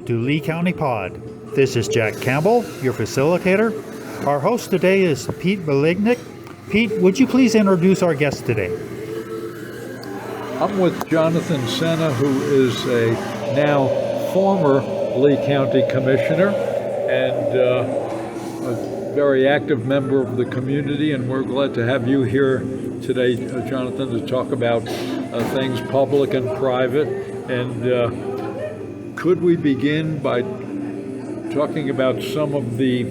to Lea County Pod. This is Jack Campbell, your facilitator. Our host today is Pete Mladinic. Pete, would you please introduce our guest today? I'm with Johnathan Sena, who is a now former Lea County Commissioner and a very active member of the community, and we're glad to have you here today, Johnathan, to talk about things public and private. And could we begin by talking about some of the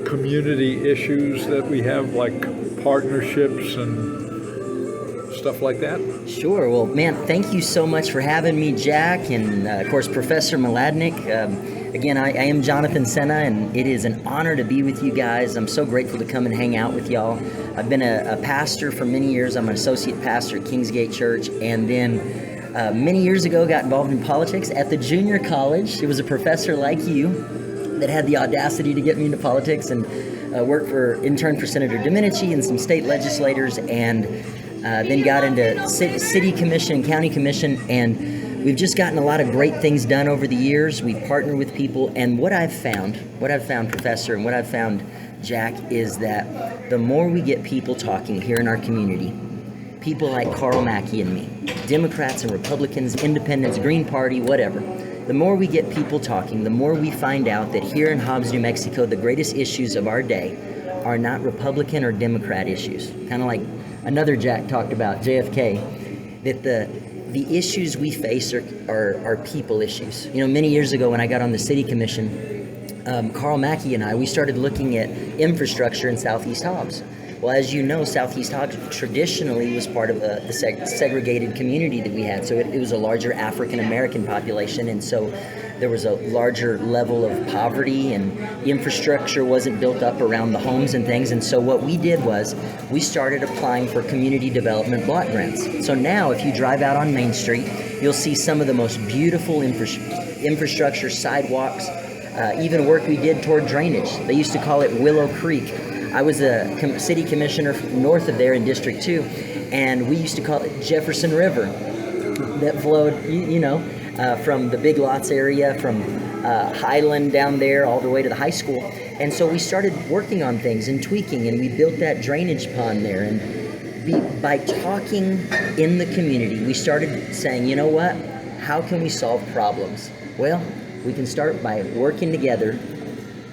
community issues that we have, like partnerships and stuff like that? Sure. Well, man, thank you so much for having me, Jack, and of course, Professor Mladinic. Again, I am Johnathan Sena, and it is an honor to be with you guys. I'm so grateful to come and hang out with y'all. I've been a pastor for many years. I'm an associate pastor at Kingsgate Church, and then many years ago got involved in politics at the junior college. It was a professor like you that had the audacity to get me into politics, and interned for Senator Domenici and some state legislators, and then got into city commission, county commission, and we've just gotten a lot of great things done over the years. We've partnered with people, and what I've found, Professor, and what I've found, Jack, is that the more we get people talking here in our community, people like Carl Mackey and me, Democrats and Republicans, Independents, Green Party, whatever, the more we get people talking, the more we find out that here in Hobbs, New Mexico, the greatest issues of our day are not Republican or Democrat issues. Kind of like another Jack talked about, JFK, that the issues we face are people issues. You know, many years ago when I got on the city commission, Carl Mackey and we started looking at infrastructure in Southeast Hobbs. Well, as you know, Southeast Hobbs traditionally was part of the segregated community that we had. So it was a larger African-American population, and so there was a larger level of poverty, and the infrastructure wasn't built up around the homes and things. And so what we did was we started applying for community development block grants. So now if you drive out on Main Street, you'll see some of the most beautiful infrastructure, sidewalks, even work we did toward drainage. They used to call it Willow Creek. I was a city commissioner north of there in District 2, and we used to call it Jefferson River, that flowed, from the Big Lots area, from Highland down there all the way to the high school. And so we started working on things and tweaking, and we built that drainage pond there. And by talking in the community, we started saying, you know what, how can we solve problems? Well, we can start by working together,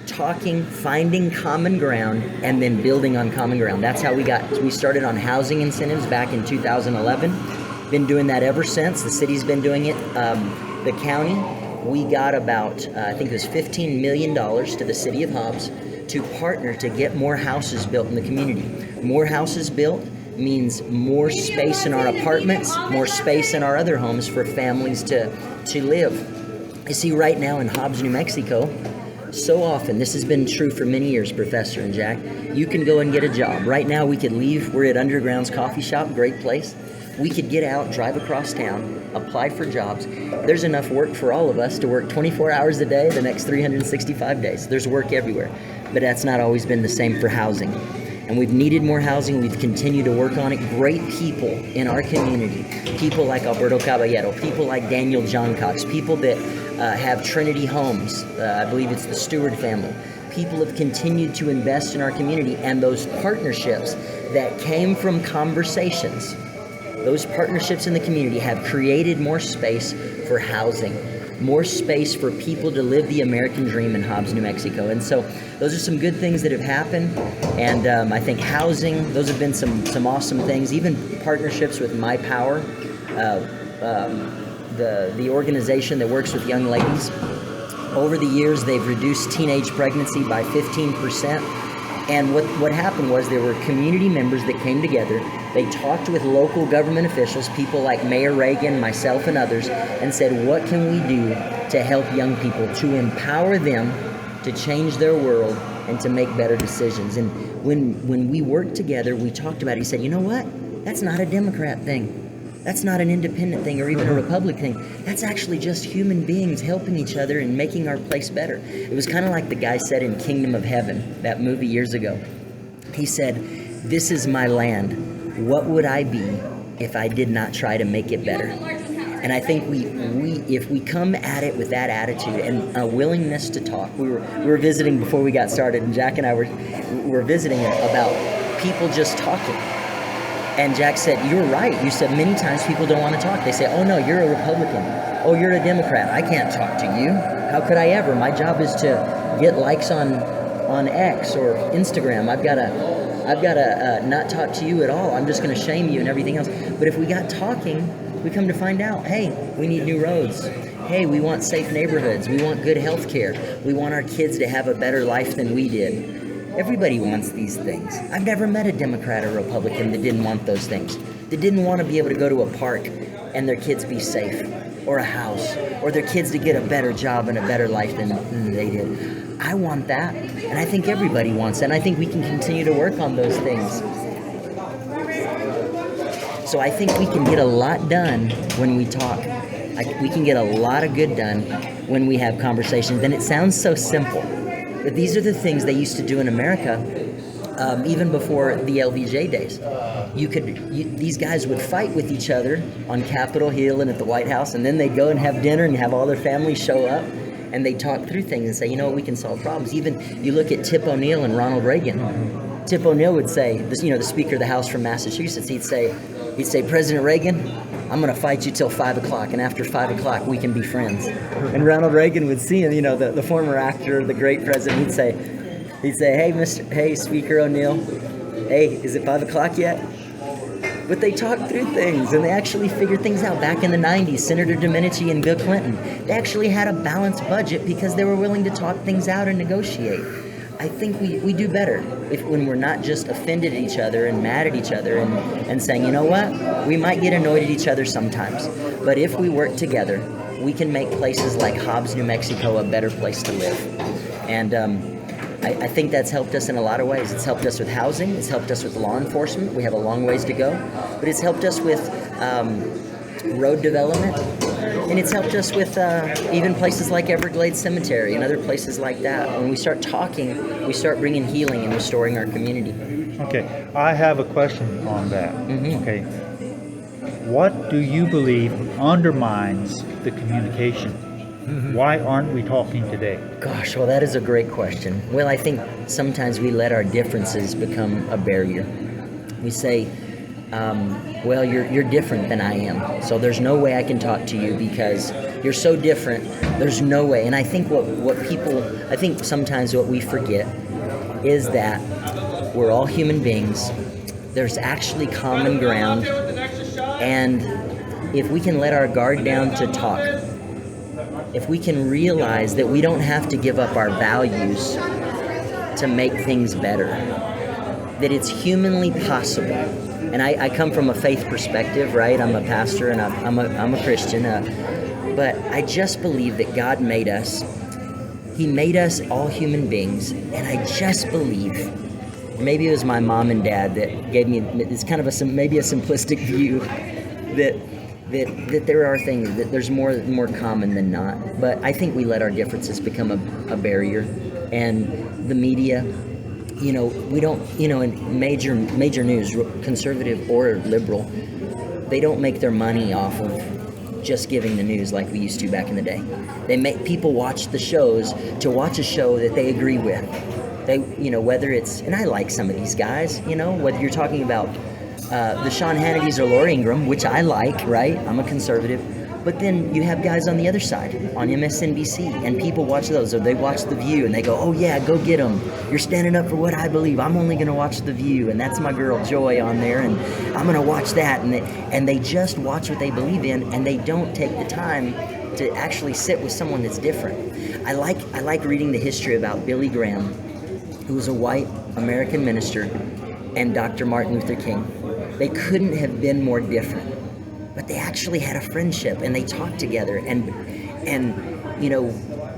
talking, finding common ground, and then building on common ground. That's how we started on housing incentives back in 2011. Been doing that ever since. The city's been doing it. The county, we got about, I think it was $15 million to the city of Hobbs to partner to get more houses built in the community. More houses built means more space in our apartments, more space in our other homes for families to live. You see, right now in Hobbs, New Mexico, so often, this has been true for many years, Professor and Jack, you can go and get a job. Right now we could leave, we're at Underground's coffee shop, great place. We could get out, drive across town, apply for jobs. There's enough work for all of us to work 24 hours a day the next 365 days. There's work everywhere, but that's not always been the same for housing. And we've needed more housing, we've continued to work on it. Great people in our community, people like Alberto Caballero, people like Daniel John Cox, people that have Trinity Homes, I believe it's the Stewart family. People have continued to invest in our community, and those partnerships that came from conversations, those partnerships in the community have created more space for housing, more space for people to live the American dream in Hobbs, New Mexico. And so those are some good things that have happened, and I think housing, those have been some awesome things, even partnerships with My Power, the organization that works with young ladies. Over the years, they've reduced teenage pregnancy by 15%. And what happened was there were community members that came together. They talked with local government officials, people like Mayor Reagan, myself, and others, and said, what can we do to help young people, to empower them to change their world and to make better decisions? And when we worked together, we talked about it. He said, you know what? That's not a Democrat thing. That's not an independent thing or even a Republican thing. That's actually just human beings helping each other and making our place better. It was kind of like the guy said in Kingdom of Heaven, that movie years ago. He said, this is my land. What would I be if I did not try to make it better? And I think we if we come at it with that attitude and a willingness to talk, we were visiting before we got started, and Jack and I were visiting about people just talking. And Jack said, "You're right. You said many times people don't want to talk. They say, 'Oh no, you're a Republican. Oh, you're a Democrat. I can't talk to you. How could I ever? My job is to get likes on X or Instagram. I've got to not talk to you at all. I'm just going to shame you and everything else.' But if we got talking, we come to find out, hey, we need new roads. Hey, we want safe neighborhoods. We want good health care. We want our kids to have a better life than we did. Everybody wants these things. I've never met a Democrat or Republican that didn't want those things, that didn't want to be able to go to a park and their kids be safe, or a house, or their kids to get a better job and a better life than they did. I want that, and I think everybody wants that, and I think we can continue to work on those things. So I think we can get a lot done when we talk. We can get a lot of good done when we have conversations, and it sounds so simple. But these are the things they used to do in America, even before the LBJ days. These guys would fight with each other on Capitol Hill and at the White House, and then they'd go and have dinner and have all their families show up, and they'd talk through things and say, you know what, we can solve problems. Even you look at Tip O'Neill and Ronald Reagan. Tip O'Neill would say, the Speaker of the House from Massachusetts, he'd say, President Reagan, I'm going to fight you till 5 o'clock, and after 5 o'clock, we can be friends. And Ronald Reagan would see him, the former actor, the great president, he'd say, hey, Speaker O'Neill, hey, is it 5 o'clock yet? But they talked through things, and they actually figured things out. Back in the 90s, Senator Domenici and Bill Clinton, they actually had a balanced budget because they were willing to talk things out and negotiate. I think we do better when we're not just offended at each other and mad at each other and saying, you know what, we might get annoyed at each other sometimes, but if we work together, we can make places like Hobbs, New Mexico a better place to live. And I think that's helped us in a lot of ways. It's helped us with housing, it's helped us with law enforcement. We have a long ways to go, but it's helped us with road development. And it's helped us with even places like Everglades Cemetery and other places like that. When we start talking, we start bringing healing and restoring our community. Okay, I have a question on that. Mm-hmm. Okay, what do you believe undermines the communication? Mm-hmm. Why aren't we talking today? Gosh, well, that is a great question. Well, I think sometimes we let our differences become a barrier. We say, well, you're different than I am, so there's no way I can talk to you because you're so different. There's no way. And I think I think sometimes what we forget is that we're all human beings. There's actually common ground, and if we can let our guard down to talk, if we can realize that we don't have to give up our values to make things better, that it's humanly possible. And I come from a faith perspective, right? I'm a pastor and I'm a Christian, but I just believe that God made us. He made us all human beings, and I just believe, maybe it was my mom and dad that gave me, it's kind of maybe a simplistic view, that there are things, that there's more common than not. But I think we let our differences become a barrier, and the media, we don't, in major news, conservative or liberal, they don't make their money off of just giving the news like we used to back in the day. They make people watch the shows to watch a show that they agree with. They, whether it's, and I like some of these guys, whether you're talking about the Sean Hannitys or Laura Ingraham, which I like, right? I'm a conservative. But then you have guys on the other side, on MSNBC, and people watch those, or they watch The View, and they go, oh yeah, go get them. You're standing up for what I believe. I'm only going to watch The View, and that's my girl Joy on there, and I'm going to watch that. And they just watch what they believe in, and they don't take the time to actually sit with someone that's different. I like reading the history about Billy Graham, who was a white American minister, and Dr. Martin Luther King. They couldn't have been more different. But they actually had a friendship, and they talked together. And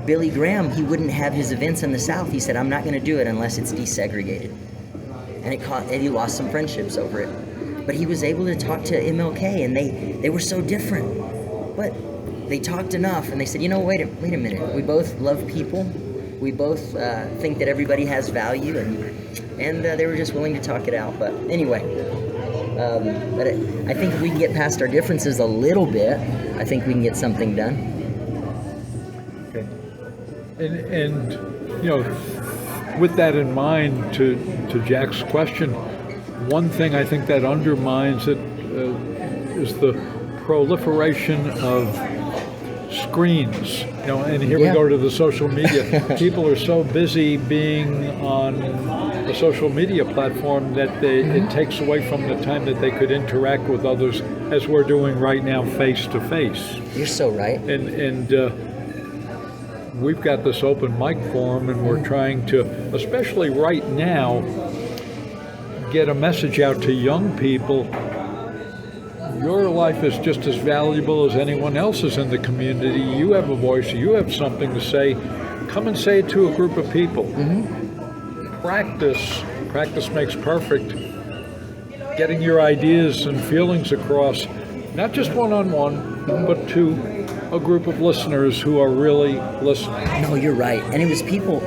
Billy Graham, he wouldn't have his events in the South. He said, I'm not going to do it unless it's desegregated. And he lost some friendships over it. But he was able to talk to MLK, and they were so different. But they talked enough, and they said, wait a minute. We both love people. We both think that everybody has value, and they were just willing to talk it out. But anyway, But I think if we can get past our differences a little bit, I think we can get something done. Okay. And you know, with that in mind, to Jack's question, one thing I think that undermines it is the proliferation of screens. You know, and here we go to the social media. People are so busy being on a social media platform that it takes away from the time that they could interact with others, as we're doing right now, face to face. You're so right. And we've got this open mic forum, and we're trying to, especially right now, get a message out to young people. Your life is just as valuable as anyone else's in the community. You have a voice, you have something to say. Come and say it to a group of people. Practice makes perfect. Getting your ideas and feelings across, not just one-on-one, but to a group of listeners who are really listening. No, you're right. And it's people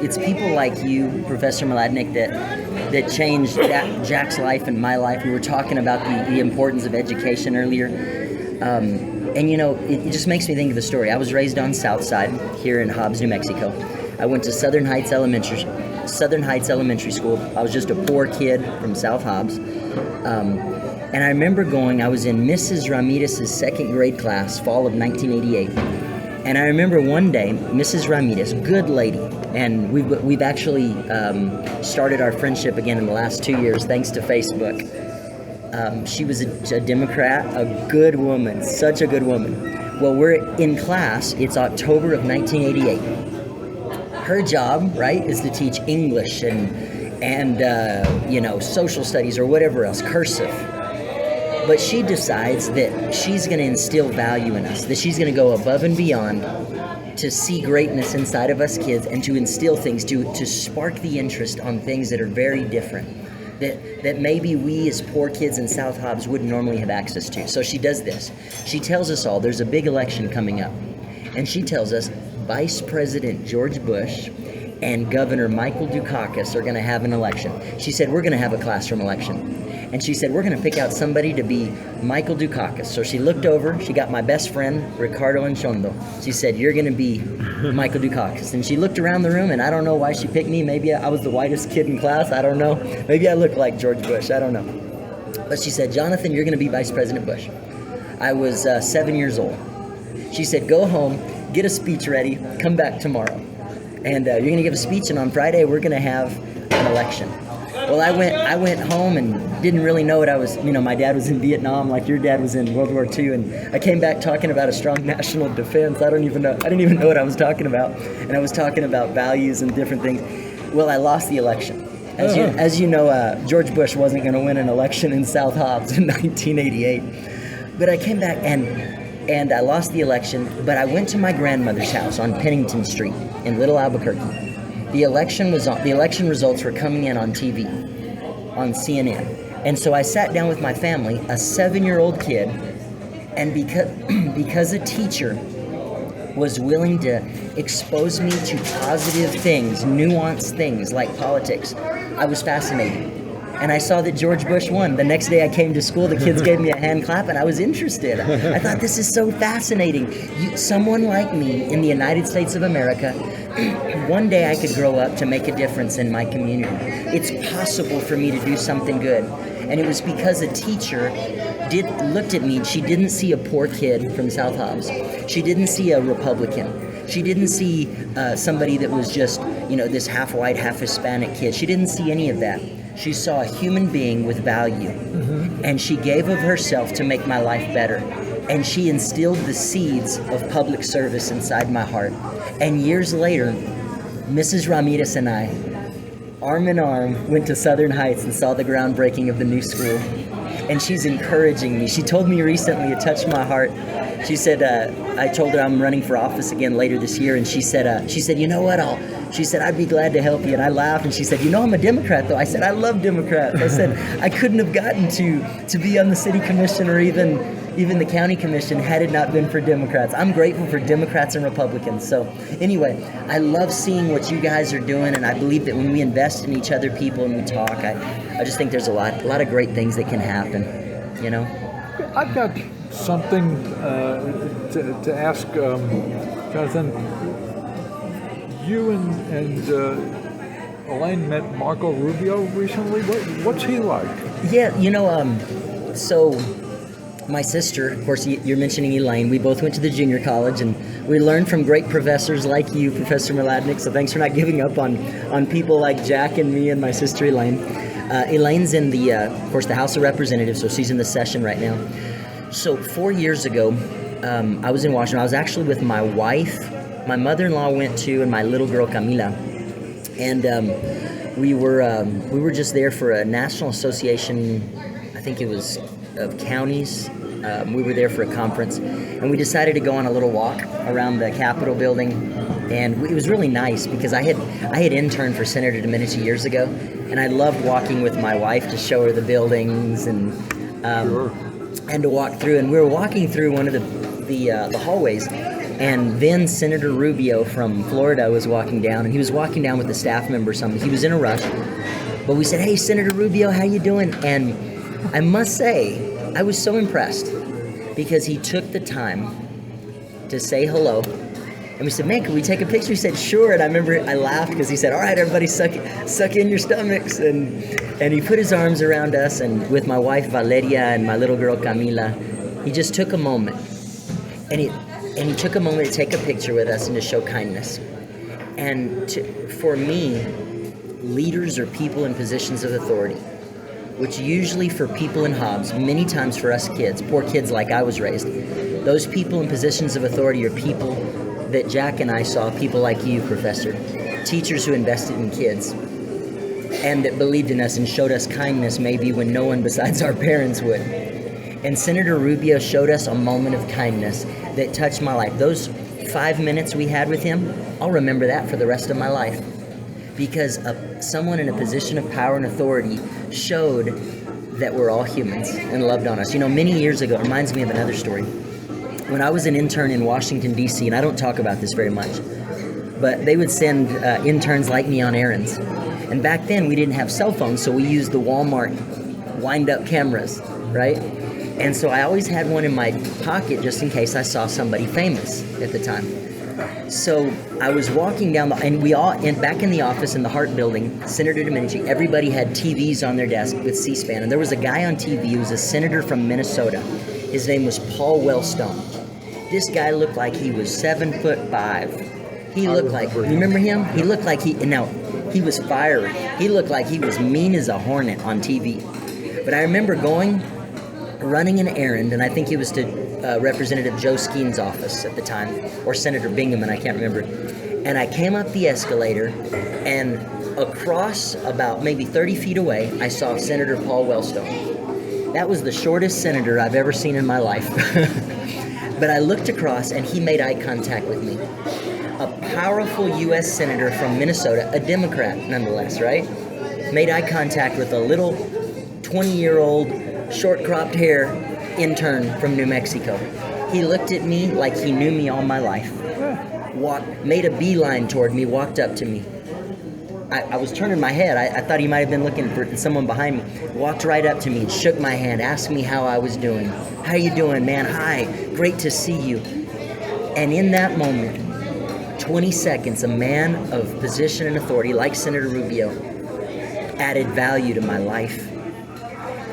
like you, Professor Mladinic, that changed Jack's life and my life. We were talking about the importance of education earlier. And you know, it just makes me think of a story. I was raised on South Side here in Hobbs, New Mexico. I went to Southern Heights Elementary School. I was just a poor kid from South Hobbs. And I remember I was in Mrs. Ramirez's second grade class, fall of 1988. And I remember one day, Mrs. Ramirez, good lady, and we've actually started our friendship again in the last 2 years, thanks to Facebook. She was a Democrat, a good woman, such a good woman. Well, we're in class, it's October of 1988. Her job, right, is to teach English and you know, social studies or whatever else, cursive. But she decides that she's going to instill value in us, that she's going to go above and beyond to see greatness inside of us kids and to instill things, to spark the interest on things that are very different, that maybe we as poor kids in South Hobbs wouldn't normally have access to. So she does this. She tells us all there's a big election coming up. And she tells us Vice President George Bush and Governor Michael Dukakis are going to have an election. She said, we're going to have a classroom election. And she said, we're going to pick out somebody to be Michael Dukakis. So she looked over, she got my best friend, Ricardo Anchondo. She said, you're going to be Michael Dukakis. And she looked around the room, and I don't know why she picked me. Maybe I was the whitest kid in class, I don't know. Maybe I looked like George Bush, I don't know. But she said, Johnathan, you're going to be Vice President Bush. I was 7 years old. She said, go home, get a speech ready, come back tomorrow. And you're going to give a speech, and on Friday we're going to have an election. Well, I went home and didn't really know what I was, you know, my dad was in Vietnam like your dad was in World War II, and I came back talking about a strong national defense. I didn't even know what I was talking about. And I was talking about values and different things. Well, I lost the election. As you know, George Bush wasn't going to win an election in South Hobbs in 1988. But I came back and I lost the election, but I went to my grandmother's house on Pennington Street in Little Albuquerque. The election results were coming in on TV, on CNN. And so I sat down with my family, a 7-year-old kid, and because a teacher was willing to expose me to positive things, nuanced things like politics, I was fascinated. And I saw that George Bush won. The next day I came to school, the kids gave me a hand clap, and I was interested. I thought, this is so fascinating. Someone like me in the United States of America, one day I could grow up to make a difference in my community. It's possible for me to do something good. And it was because a teacher looked at me. She didn't see a poor kid from South Hobbs. She didn't see a Republican. She didn't see somebody that was just, you know, this half white, half Hispanic kid. She didn't see any of that. She saw a human being with value, and she gave of herself to make my life better. And she instilled the seeds of public service inside my heart. And years later, Mrs. Ramirez and I, arm in arm, went to Southern Heights and saw the groundbreaking of the new school. And she's encouraging me. She told me recently, it touched my heart. She said, I told her I'm running for office again later this year, and she said, you know what, she said, I'd be glad to help you. And I laughed, and she said, you know, I'm a Democrat, though. I said, I love Democrats. I said, I couldn't have gotten to be on the city commission or even the county commission had it not been for Democrats. I'm grateful for Democrats and Republicans. So anyway, I love seeing what you guys are doing, and I believe that when we invest in each other, people, and we talk, I just think there's a lot of great things that can happen. you know? I've got something to ask Jonathan. You and Elaine met Marco Rubio recently. What's he like? Yeah, so my sister, of course, you're mentioning Elaine. We both went to the junior college, and we learned from great professors like you, Professor Mladinic. So thanks for not giving up on people like Jack and me and my sister Elaine. Elaine's in of course, the House of Representatives, so she's in the session right now. So 4 years ago, I was in Washington. I was actually with my wife. My mother-in-law went to, and my little girl Camila, and we were just there for a National Association, I think it was of counties. We were there for a conference, and we decided to go on a little walk around the Capitol building, and it was really nice because I had interned for Senator Domenici years ago, and I loved walking with my wife to show her the buildings and to walk through. And we were walking through one of the hallways, and then Senator Rubio from Florida was walking down, and he was walking down with a staff member or something. He was in a rush, but we said, "Hey, Senator Rubio, how you doing?" And I must say, I was so impressed because he took the time to say hello. And we said, "Man, can we take a picture?" He said, "Sure." And I remember I laughed because he said, "All right, everybody suck in your stomachs." And he put his arms around us, and with my wife Valeria and my little girl Camila, he just took a moment. And he took a moment to take a picture with us and to show kindness. And for me, leaders are people in positions of authority, which usually for people in Hobbs, many times for us kids, poor kids like I was raised, those people in positions of authority are people that Jack and I saw, people like you, Professor, teachers who invested in kids and that believed in us and showed us kindness maybe when no one besides our parents would. And Senator Rubio showed us a moment of kindness that touched my life. Those 5 minutes we had with him, I'll remember that for the rest of my life. Because someone in a position of power and authority showed that we're all humans and loved on us. Many years ago, it reminds me of another story. When I was an intern in Washington, D.C., and I don't talk about this very much, but they would send interns like me on errands. And back then, we didn't have cell phones, so we used the Walmart wind-up cameras, right? And so I always had one in my pocket just in case I saw somebody famous at the time. So I was walking down and back in the office in the Hart building, Senator Domenici, everybody had TVs on their desk with C-SPAN. And there was a guy on TV who was a senator from Minnesota. His name was Paul Wellstone. This guy looked like he was 7'5". He looked like, you remember him? He looked like he was fiery. He looked like he was mean as a hornet on TV. But I remember running an errand, and I think it was to Representative Joe Skeen's office at the time, or Senator Bingaman, I can't remember. And I came up the escalator, and across about maybe 30 feet away, I saw Senator Paul Wellstone. That was the shortest senator I've ever seen in my life. But I looked across, and he made eye contact with me. A powerful U.S. senator from Minnesota, a Democrat nonetheless, right? Made eye contact with a little 20-year-old short-cropped hair intern from New Mexico. He looked at me like he knew me all my life. Made a beeline toward me, walked up to me. I was turning my head. I thought he might have been looking for someone behind me. Walked right up to me, shook my hand, asked me how I was doing. "How you doing, man? Hi, great to see you." And in that moment, 20 seconds, a man of position and authority like Senator Rubio added value to my life.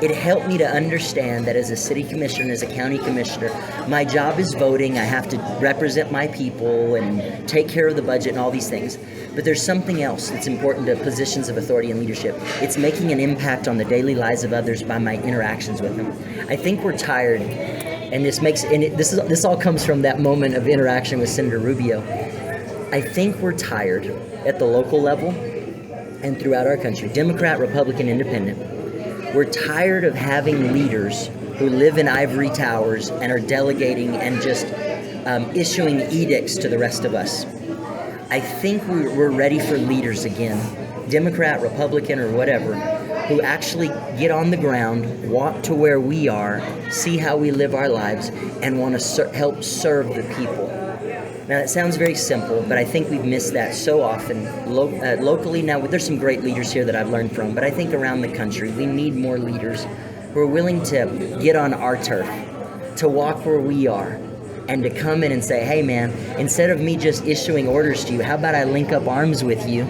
It helped me to understand that as a city commissioner, as a county commissioner, my job is voting. I have to represent my people and take care of the budget and all these things. But there's something else that's important to positions of authority and leadership. It's making an impact on the daily lives of others by my interactions with them. I think we're tired, and this all comes from that moment of interaction with Senator Rubio. I think we're tired at the local level and throughout our country, Democrat, Republican, Independent. We're tired of having leaders who live in ivory towers and are delegating and just issuing edicts to the rest of us. I think we're ready for leaders again, Democrat, Republican, or whatever, who actually get on the ground, walk to where we are, see how we live our lives, and want to help serve the people. Now, that sounds very simple, but I think we've missed that so often locally. Now, there's some great leaders here that I've learned from, but I think around the country, we need more leaders who are willing to get on our turf, to walk where we are, and to come in and say, hey man, instead of me just issuing orders to you, how about I link up arms with you,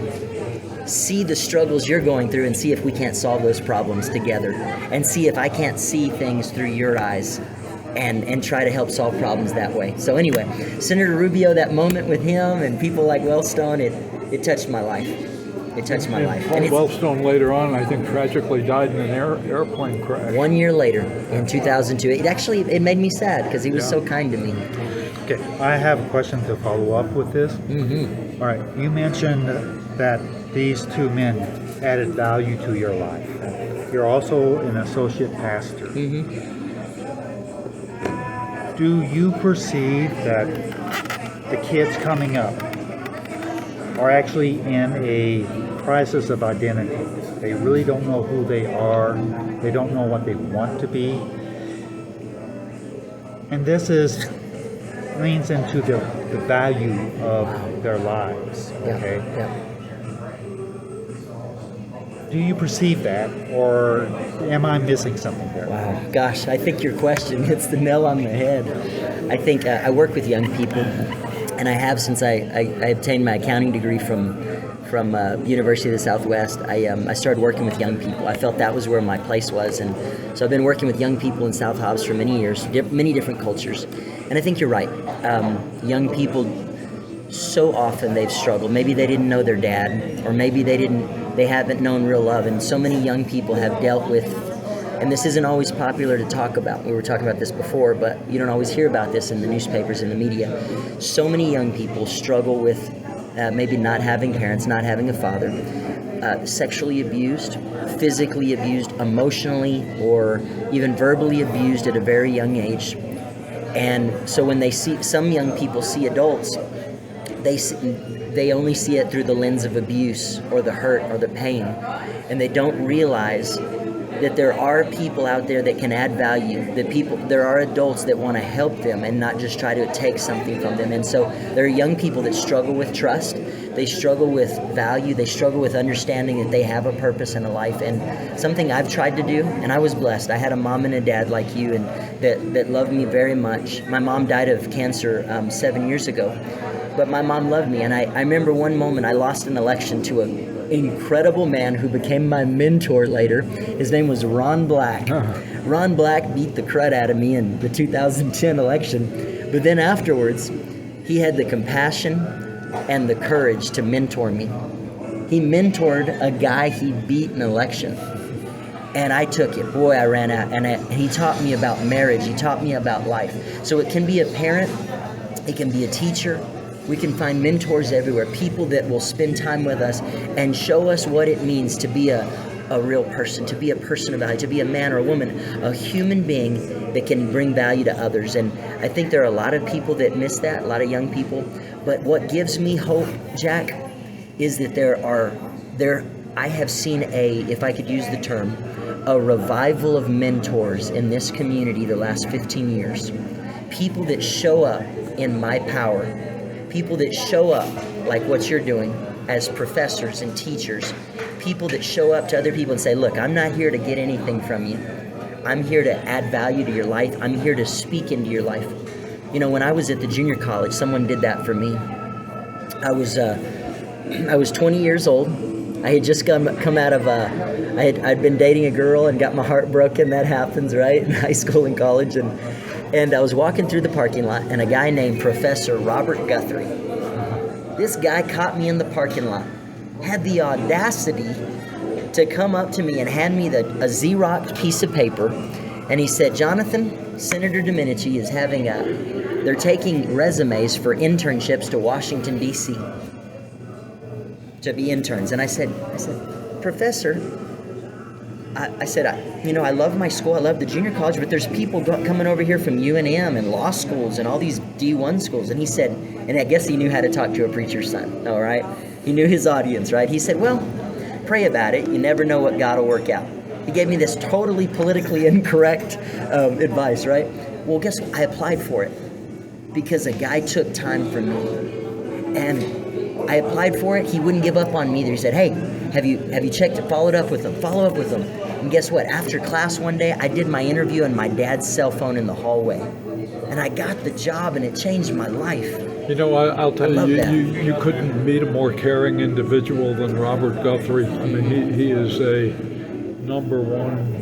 see the struggles you're going through, and see if we can't solve those problems together, and see if I can't see things through your eyes, and try to help solve problems that way. So anyway, Senator Rubio, that moment with him and people like Wellstone, it touched my life. It touched my life. Paul Wellstone later on, I think, tragically died in an airplane crash. 1 year later, in 2002, it made me sad because he was so kind to me. Okay, I have a question to follow up with this. Mm-hmm. All right, you mentioned that these two men added value to your life. You're also an associate pastor. Mm-hmm. Do you perceive that the kids coming up are actually in a crisis of identity? They really don't know who they are. They don't know what they want to be. And this leans into the value of their lives. Okay. Yeah. Do you perceive that, or am I missing something there? Wow, gosh, I think your question hits the nail on the head. I think I work with young people, and I have since I obtained my accounting degree from University of the Southwest. I started working with young people. I felt that was where my place was, and so I've been working with young people in South Hobbs for many years, many different cultures. And I think you're right. Young people, so often they've struggled. Maybe they didn't know their dad, or maybe they haven't known real love. And so many young people have dealt with, and this isn't always popular to talk about. We were talking about this before, but you don't always hear about this in the newspapers and the media. So many young people struggle with maybe not having parents, not having a father, sexually abused, physically abused, emotionally, or even verbally abused at a very young age. And so when some young people see adults, they only see it through the lens of abuse or the hurt or the pain, and they don't realize that there are people out there that can add value, there are adults that want to help them and not just try to take something from them. And so there are young people that struggle with trust, they struggle with value, they struggle with understanding that they have a purpose in a life. And something I've tried to do, and I was blessed, I had a mom and a dad like you, and that loved me very much. My mom died of cancer 7 years ago, but my mom loved me. And I remember one moment I lost an election to an incredible man who became my mentor later. His name was Ron Black. Ron Black beat the crud out of me in the 2010 election, but then afterwards he had the compassion and the courage to mentor me. He mentored a guy he beat in an election, and I took it. Boy, I ran out, and he taught me about marriage, he taught me about life. So it can be a parent, it can be a teacher. We can find mentors everywhere, people that will spend time with us and show us what it means to be a real person, to be a person of value, to be a man or a woman, a human being that can bring value to others. And I think there are a lot of people that miss that, a lot of young people. But what gives me hope, Jack, is that I have seen if I could use the term, a revival of mentors in this community the last 15 years. People that show up in my power, people that show up like what you're doing as professors and teachers, people that show up to other people and say, look, I'm not here to get anything from you. I'm here to add value to your life. I'm here to speak into your life. You know, when I was at the junior college, someone did that for me. I was 20 years old. I had just come out of I'd been dating a girl and got my heart broken. That happens, right? In high school and college. And I was walking through the parking lot, and a guy named Professor Robert Guthrie, this guy caught me in the parking lot, had the audacity to come up to me and hand me a Xerox piece of paper, and he said, Johnathan, Senator Domenici is they're taking resumes for internships to Washington, D.C. to be interns. And I said, Professor, I said, I love my school, I love the junior college, but there's people coming over here from UNM and law schools and all these D1 schools. And he said, and I guess he knew how to talk to a preacher's son, all right? He knew his audience, right? He said, well, pray about it. You never know what God will work out. He gave me this totally politically incorrect advice, right? Well, guess what? I applied for it because a guy took time from me. And I applied for it. He wouldn't give up on me either. He said, hey, have you checked it, followed up with them? Follow up with them. And guess what? After class one day, I did my interview on my dad's cell phone in the hallway. And I got the job, and it changed my life. You know, I'll tell love you, that. you couldn't meet a more caring individual than Robert Guthrie. I mean, he is a number one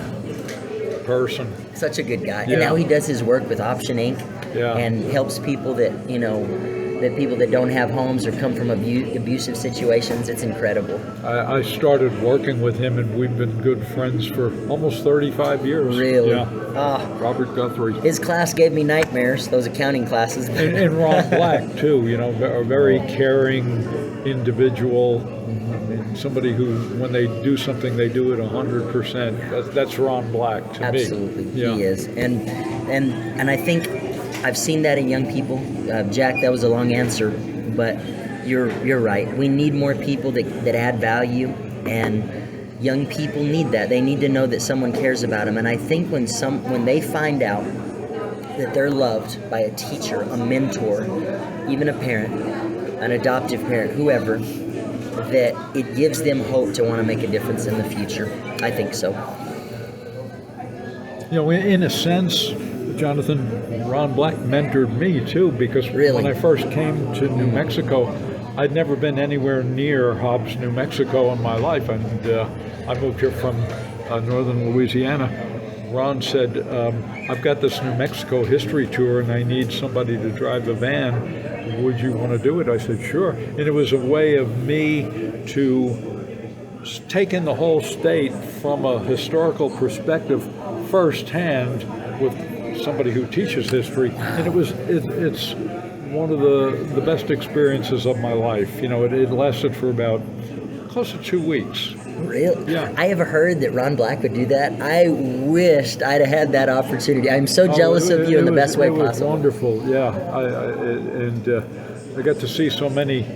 person. Such a good guy. Yeah. And now he does his work with Option Inc. Yeah. And helps people that, that people that don't have homes or come from abusive situations. It's incredible. I started working with him, and we've been good friends for almost 35 years. Really? Yeah. Robert Guthrie. His class gave me nightmares, those accounting classes. And Ron Black, too, a very caring individual. I mean, somebody who, when they do something, they do it 100%. That's Ron Black to me. Absolutely, Yeah. he is. And I think I've seen that in young people. Jack, that was a long answer, but you're right. We need more people that add value, and young people need that. They need to know that someone cares about them. And I think when they find out that they're loved by a teacher, a mentor, even a parent, an adoptive parent, whoever, that it gives them hope to want to make a difference in the future. I think so. In a sense, Johnathan, Ron Black mentored me too, because Really? when I first came to New Mexico, I'd never been anywhere near Hobbs, New Mexico in my life, and I moved here from northern Louisiana. Ron said, I've got this New Mexico history tour and I need somebody to drive the van. Would you want to do it? I said, sure. And it was a way of me to take in the whole state from a historical perspective firsthand with somebody who teaches history, and it's one of the best experiences of my life. It lasted for about close to 2 weeks. Really? Yeah. I have heard that Ron Black would do that. I wished I'd have had that opportunity. I'm so jealous of you in the best way it was possible. Wonderful, yeah. I got to see so many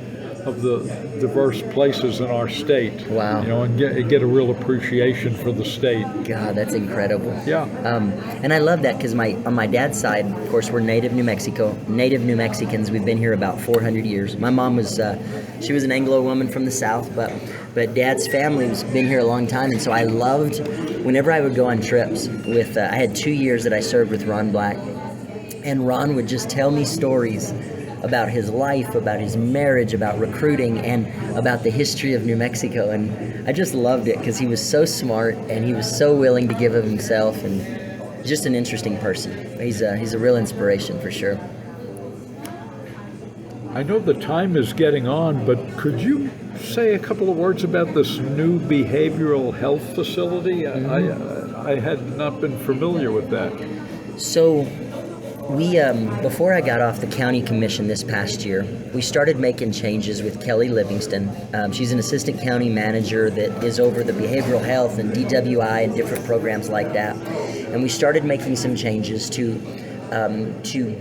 of the diverse places in our state. Wow. And get a real appreciation for the state. God, that's incredible. Yeah. And I love that because on my dad's side, of course, we're native New Mexicans. We've been here about 400 years. My mom was, she was an Anglo woman from the South, but Dad's family has been here a long time, and so I loved whenever I would go on trips with. I had 2 years that I served with Ron Black, and Ron would just tell me stories about his life, about his marriage, about recruiting, and about the history of New Mexico. And I just loved it because he was so smart and he was so willing to give of himself, and just an interesting person. He's a real inspiration for sure. I know the time is getting on, but could you say a couple of words about this new behavioral health facility? Mm-hmm. I had not been familiar with that. So we, before I got off the county commission this past year, we started making changes with Kelly Livingston. She's an assistant county manager that is over the behavioral health and DWI and different programs like that. And we started making some changes to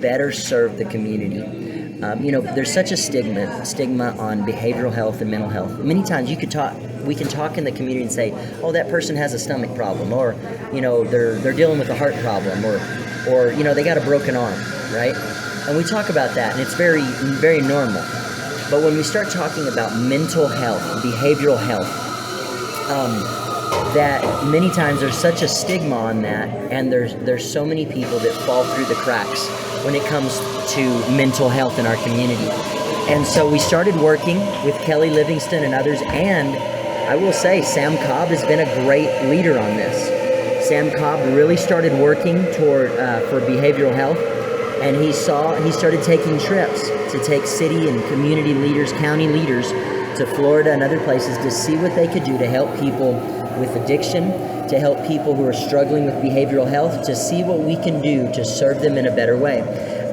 better serve the community. There's such a stigma on behavioral health and mental health. Many times we can talk in the community and say, oh, that person has a stomach problem, or they're dealing with a heart problem, or they got a broken arm, right? And we talk about that, and it's very, very normal. But when we start talking about mental health, behavioral health, that many times there's such a stigma on that, and there's so many people that fall through the cracks when it comes to mental health in our community. And so we started working with Kelly Livingston and others, and I will say Sam Cobb has been a great leader on this. Sam Cobb really started working for behavioral health, and he started taking trips to take city and community leaders, county leaders, to Florida and other places to see what they could do to help people with addiction, to help people who are struggling with behavioral health, to see what we can do to serve them in a better way.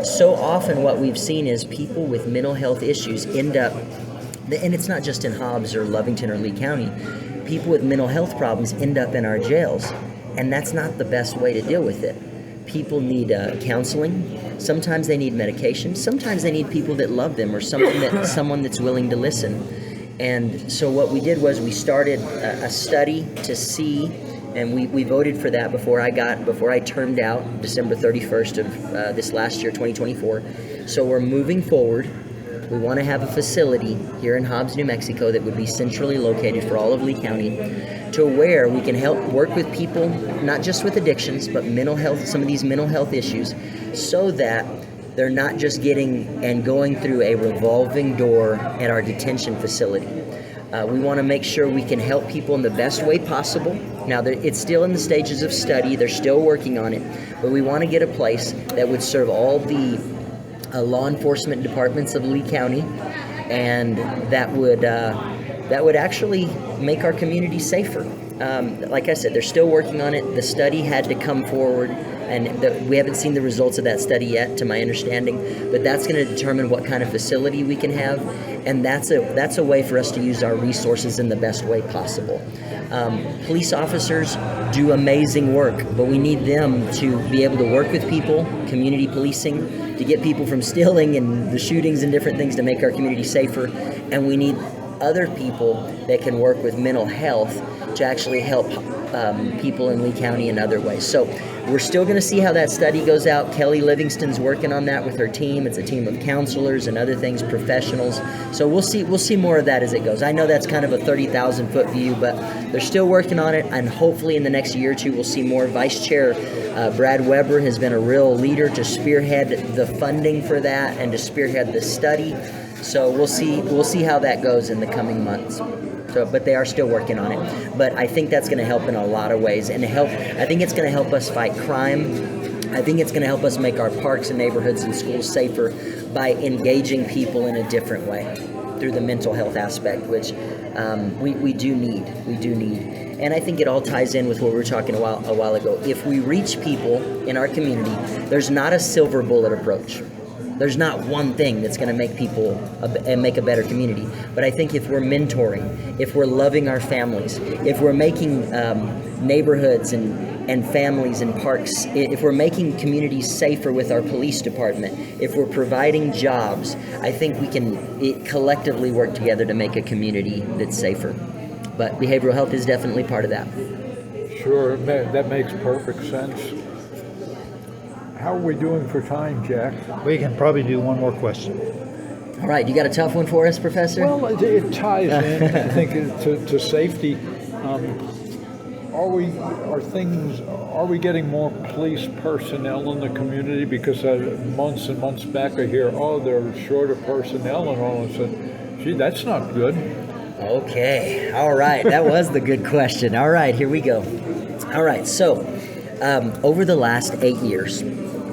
So often what we've seen is people with mental health issues end up, and it's not just in Hobbs or Lovington or Lea County, people with mental health problems end up in our jails, and that's not the best way to deal with it. People need counseling. Sometimes they need medication. Sometimes they need people that love them, or someone that's willing to listen. And so what we did was we started a study to see, and we voted for that before I termed out December 31st of this last year, 2024. So we're moving forward We want to have a facility here in Hobbs, New Mexico that would be centrally located for all of Lea County, to where we can help work with people, not just with addictions, but mental health, some of these mental health issues, so that they're not just getting and going through a revolving door at our detention facility. We want to make sure we can help people in the best way possible. Now, it's still in the stages of study. They're still working on it. But we want to get a place that would serve all the law enforcement departments of Lea County, and that would actually make our community safer. Like I said, they're still working on it. The study had to come forward, and we haven't seen the results of that study yet, to my understanding, but that's going to determine what kind of facility we can have, and that's a way for us to use our resources in the best way possible. Police officers do amazing work, but we need them to be able to work with people, community policing, to get people from stealing and the shootings and different things, to make our community safer, and we need other people that can work with mental health to actually help people in Lea County in other ways. So we're still going to see how that study goes out. Kelly Livingston's working on that with her team. It's a team of counselors and other things, professionals. So we'll see more of that as it goes. I know that's kind of a 30,000-foot view, but they're still working on it, and hopefully in the next year or two we'll see more. Vice Chair Brad Weber has been a real leader to spearhead the funding for that and to spearhead the study. So we'll see how that goes in the coming months. So, but they are still working on it. But I think that's going to help in a lot of ways, and I think it's going to help us fight crime. I think it's going to help us make our parks and neighborhoods and schools safer by engaging people in a different way through the mental health aspect, which we do need. And I think it all ties in with what we were talking a while ago. If we reach people in our community, there's not a silver bullet approach. There's not one thing that's going to make people make a better community. But I think if we're mentoring, if we're loving our families, if we're making neighborhoods and families and parks, if we're making communities safer with our police department, if we're providing jobs, I think we can collectively work together to make a community that's safer. But behavioral health is definitely part of that. Sure, that makes perfect sense. How are we doing for time, Jack? We can probably do one more question. All right, you got a tough one for us, Professor? Well, it ties in, I think, to safety. Are we getting more police personnel in the community? Because months and months back I hear, they're short of personnel, and all of a sudden, gee, that's not good. Okay, all right, that was the good question. All right, here we go. All right, so over the last 8 years,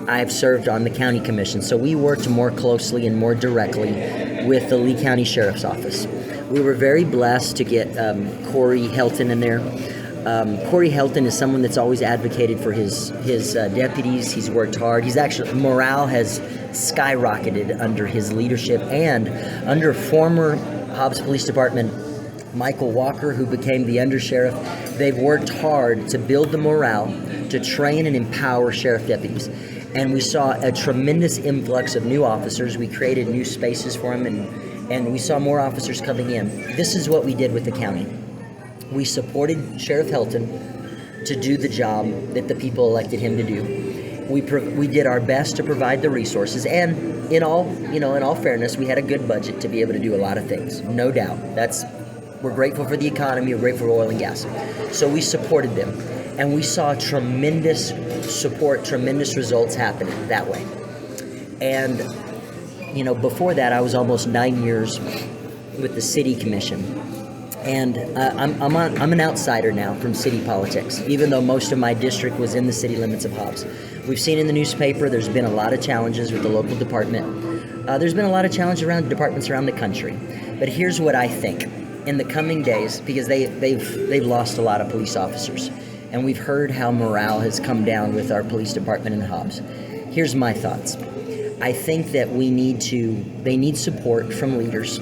I've served on the county commission, so we worked more closely and more directly with the Lea County Sheriff's Office. We were very blessed to get Corey Helton in there. Corey Helton is someone that's always advocated for his deputies. He's worked hard. Morale has skyrocketed under his leadership, and under former Hobbs Police Department Michael Walker, who became the undersheriff. They've worked hard to build the morale, to train and empower sheriff deputies. And we saw a tremendous influx of new officers. We created new spaces for them, and we saw more officers coming in. This is what we did with the county. We supported Sheriff Helton to do the job that the people elected him to do. We did our best to provide the resources, and in all fairness, we had a good budget to be able to do a lot of things. No doubt. We're grateful for the economy. We're grateful for oil and gas. So we supported them, and we saw tremendous support, tremendous results happening that way. And before that, I was almost 9 years with the city commission. And I'm an outsider now from city politics, even though most of my district was in the city limits of Hobbs. We've seen in the newspaper there's been a lot of challenges with the local department. There's been a lot of challenges around departments around the country. But here's what I think. In the coming days, because they've lost a lot of police officers, and we've heard how morale has come down with our police department in Hobbs. Here's my thoughts. I think that they need support from leaders.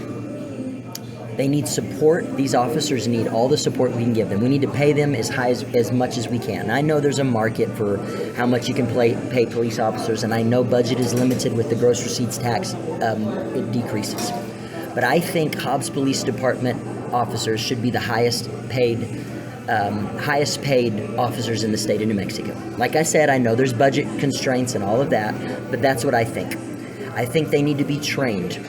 They need support. These officers need all the support we can give them. We need to pay them as much as we can. I know there's a market for how much you can pay police officers, and I know budget is limited with the gross receipts tax. It decreases. But I think Hobbs Police Department officers should be the highest paid officers in the state of New Mexico. Like I said, I know there's budget constraints and all of that, but that's what I think. I think they need to be trained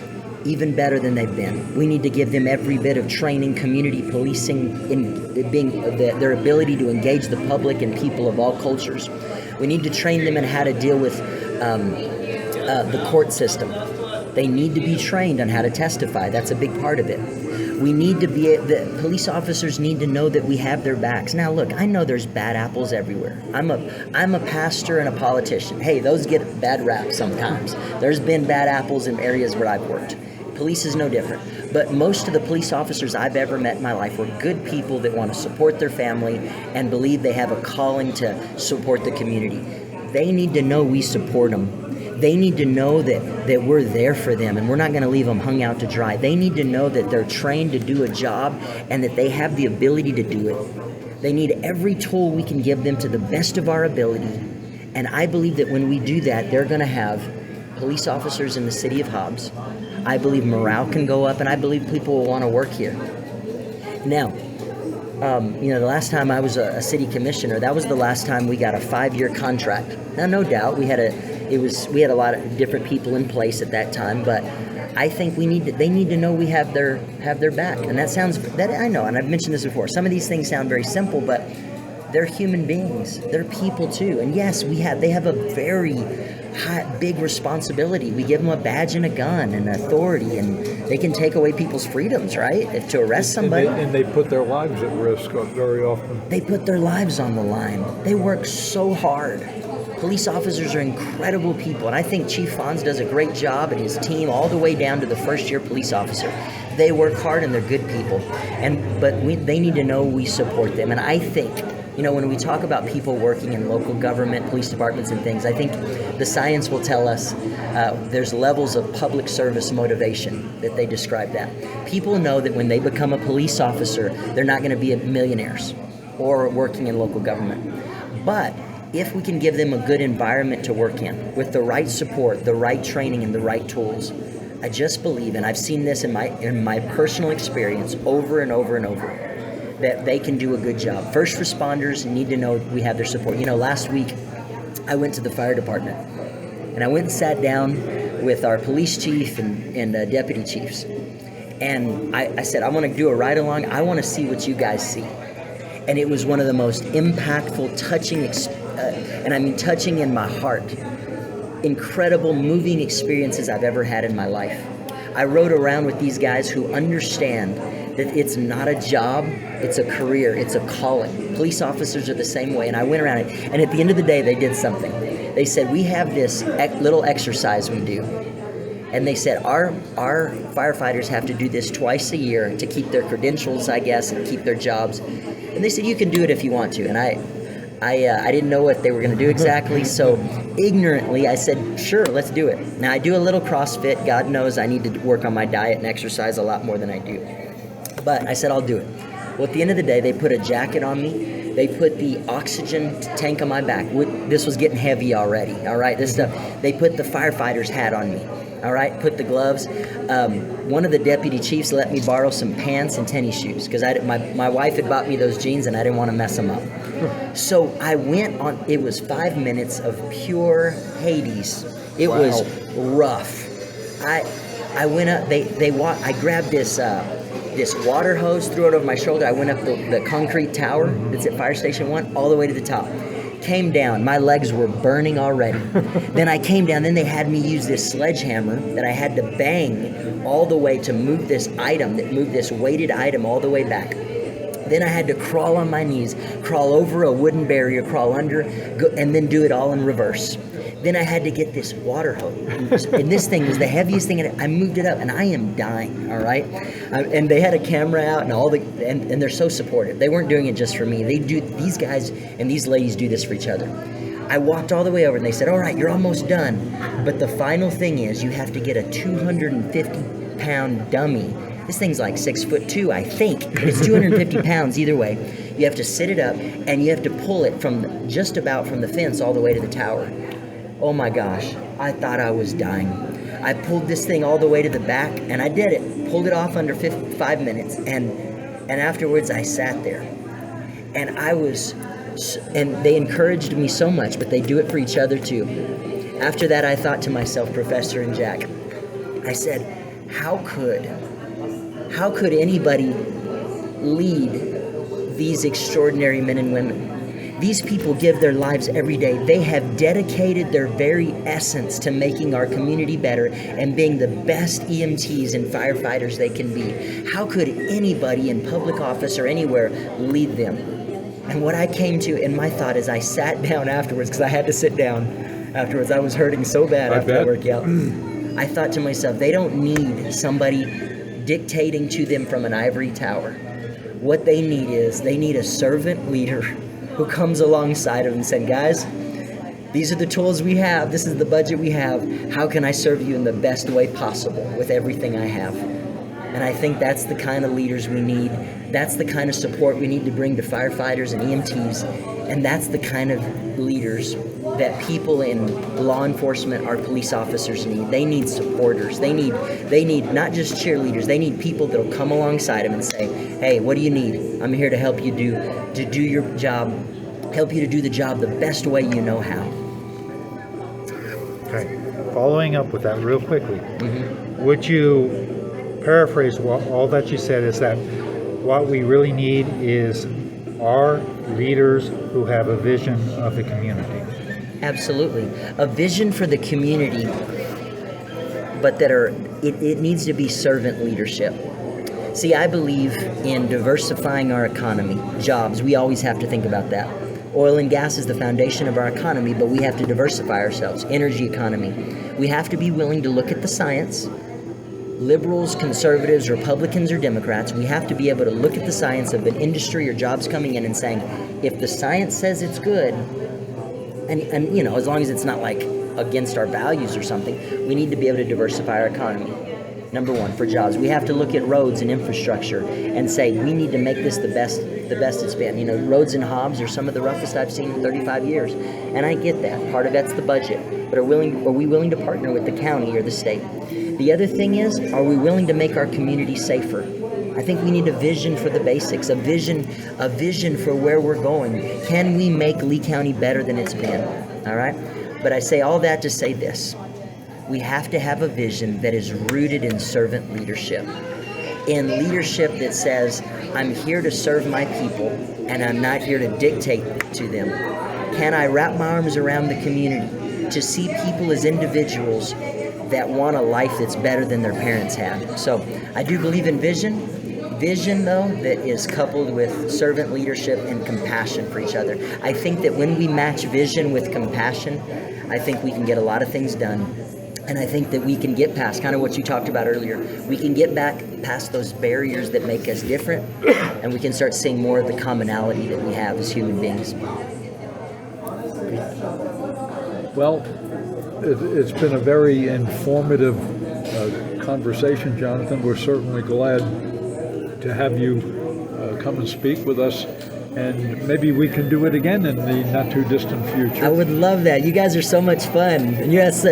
even better than they've been. We need to give them every bit of training, community policing, in being their ability to engage the public and people of all cultures. We need to train them in how to deal with the court system. They need to be trained on how to testify. That's a big part of it. We need to the police officers need to know that we have their backs. Now, look, I know there's bad apples everywhere. I'm a pastor and a politician. Hey, those get bad rap sometimes. There's been bad apples in areas where I've worked. Police is no different. But most of the police officers I've ever met in my life were good people that want to support their family and believe they have a calling to support the community. They need to know we support them. They need to know that we're there for them and we're not going to leave them hung out to dry. They need to know that they're trained to do a job and that they have the ability to do it. They need every tool we can give them to the best of our ability. And I believe that when we do that, they're going to have police officers in the city of Hobbs. I believe morale can go up, and I believe people will want to work here. Now, the last time I was a city commissioner, that was the last time we got a 5-year contract. Now, no doubt, we had a lot of different people in place at that time, but I think they need to know we have their back. And that I know, and I've mentioned this before. Some of these things sound very simple, but they're human beings. They're people too. And yes, they have a very big responsibility. We give them a badge and a gun and authority, and they can take away people's freedoms, right? If to arrest somebody. And they put their lives at risk very often. They put their lives on the line. They work so hard. Police officers are incredible people, and I think Chief Fonz does a great job and his team all the way down to the first-year police officer. They work hard and they're good people, but they need to know we support them. And I think, when we talk about people working in local government, police departments and things, I think the science will tell us there's levels of public service motivation that they describe that. People know that when they become a police officer, they're not going to be millionaires or working in local government. But if we can give them a good environment to work in with the right support, the right training, and the right tools, I just believe, and I've seen this in my personal experience over and over and over, that they can do a good job. First responders need to know we have their support. Last week I went to the fire department and I went and sat down with our police chief and deputy chiefs. And I said, I want to do a ride along. I want to see what you guys see. And it was one of the most impactful, touching, and I mean touching in my heart, incredible, moving experiences I've ever had in my life. I rode around with these guys who understand that it's not a job, it's a career, it's a calling. Police officers are the same way, and I went around it. And at the end of the day, they did something. They said, we have this little exercise we do. And they said, our firefighters have to do this twice a year to keep their credentials, I guess, and keep their jobs. And they said, you can do it if you want to. And I didn't know what they were going to do exactly, so ignorantly I said, sure, let's do it. Now, I do a little CrossFit. God knows I need to work on my diet and exercise a lot more than I do. But I said, I'll do it. Well, at the end of the day, they put a jacket on me. They put the oxygen tank on my back. This was getting heavy already, all right, this stuff. They put the firefighter's hat on me, all right, put the gloves. One of the deputy chiefs let me borrow some pants and tennis shoes because my wife had bought me those jeans and I didn't want to mess them up. So I went on, it was 5 minutes of pure Hades. It was rough. I went up, I grabbed this water hose, threw it over my shoulder. I went up the concrete tower that's at Fire Station 1 all the way to the top. Came down, my legs were burning already. Then I came down, then they had me use this sledgehammer that I had to bang all the way to move this weighted item all the way back. Then I had to crawl on my knees, crawl over a wooden barrier, crawl under, and then do it all in reverse. Then I had to get this water hose, and this thing was the heaviest thing, and I moved it up, and I am dying, all right? And they had a camera out, and they're so supportive. They weren't doing it just for me. These guys and these ladies do this for each other. I walked all the way over, and they said, all right, you're almost done. But the final thing is you have to get a 250-pound dummy. This thing's like 6'2", I think. It's 250 pounds either way. You have to sit it up, and you have to pull it from just about from the fence all the way to the tower. Oh my gosh, I thought I was dying. I pulled this thing all the way to the back, and I did it. Pulled it off under 5 minutes, and afterwards I sat there. And and they encouraged me so much, but they do it for each other too. After that, I thought to myself, Professor and Jack, I said, how could anybody lead these extraordinary men and women? These people give their lives every day. They have dedicated their very essence to making our community better and being the best EMTs and firefighters they can be. How could anybody in public office or anywhere lead them? And what I came to, and my thought is, I sat down afterwards, because I had to sit down afterwards. I was hurting so bad after that workout. I thought to myself, they don't need somebody dictating to them from an ivory tower. What they need is, they need a servant leader who comes alongside of them and said, guys, these are the tools we have. This is the budget we have. How can I serve you in the best way possible with everything I have? And I think that's the kind of leaders we need. That's the kind of support we need to bring to firefighters and EMTs. And that's the kind of leaders that people in law enforcement, our police officers need. They need supporters. They need not just cheerleaders. They need people that'll come alongside them and say, hey, what do you need? I'm here to help you do your job, help you to do the job the best way you know how. Okay. Following up with that real quickly, would you paraphrase all that you said is that what we really need is our leaders who have a vision of the community? Absolutely. A vision for the community, but it needs to be servant leadership. See, I believe in diversifying our economy. Jobs, we always have to think about that. Oil and gas is the foundation of our economy, but we have to diversify ourselves. Energy economy. We have to be willing to look at the science. Liberals, conservatives, Republicans, or Democrats, we have to be able to look at the science of an industry or jobs coming in and saying, if the science says it's good, and you know, as long as it's not like against our values or something, we need to be able to diversify our economy. Number one, for jobs, we have to look at roads and infrastructure and say, we need to make this the best it's been. You know, roads and hobs are some of the roughest I've seen in 35 years. And I get that. Part of that's the budget. But are we willing to partner with the county or the state? The other thing is, are we willing to make our community safer? I think we need a vision for the basics, a vision for where we're going. Can we make Lea County better than it's been? All right? But I say all that to say this. We have to have a vision that is rooted in servant leadership. In leadership that says, I'm here to serve my people, and I'm not here to dictate to them. Can I wrap my arms around the community to see people as individuals that want a life that's better than their parents had? So I do believe in vision. Vision, though, that is coupled with servant leadership and compassion for each other. I think that when we match vision with compassion, I think we can get a lot of things done. And I think that we can get past kind of what you talked about earlier. We can get back past those barriers that make us different, and we can start seeing more of the commonality that we have as human beings. Well, it's been a very informative conversation, Johnathan. We're certainly glad to have you come and speak with us, and maybe we can do it again in the not too distant future. I would love that. You guys are so much fun, and you ask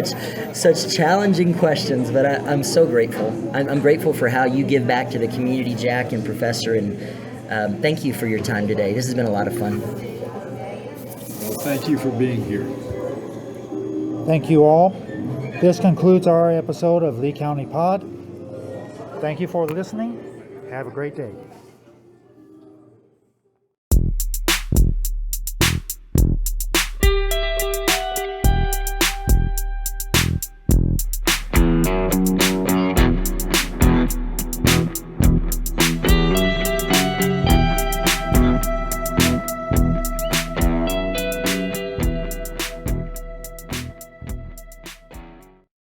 such challenging questions, but I'm so grateful. I'm grateful for how you give back to the community, Jack and Professor, and thank you for your time today. This has been a lot of fun. Well, thank you for being here. Thank you all. This concludes our episode of Lea County Pod. Thank you for listening. Have a great day.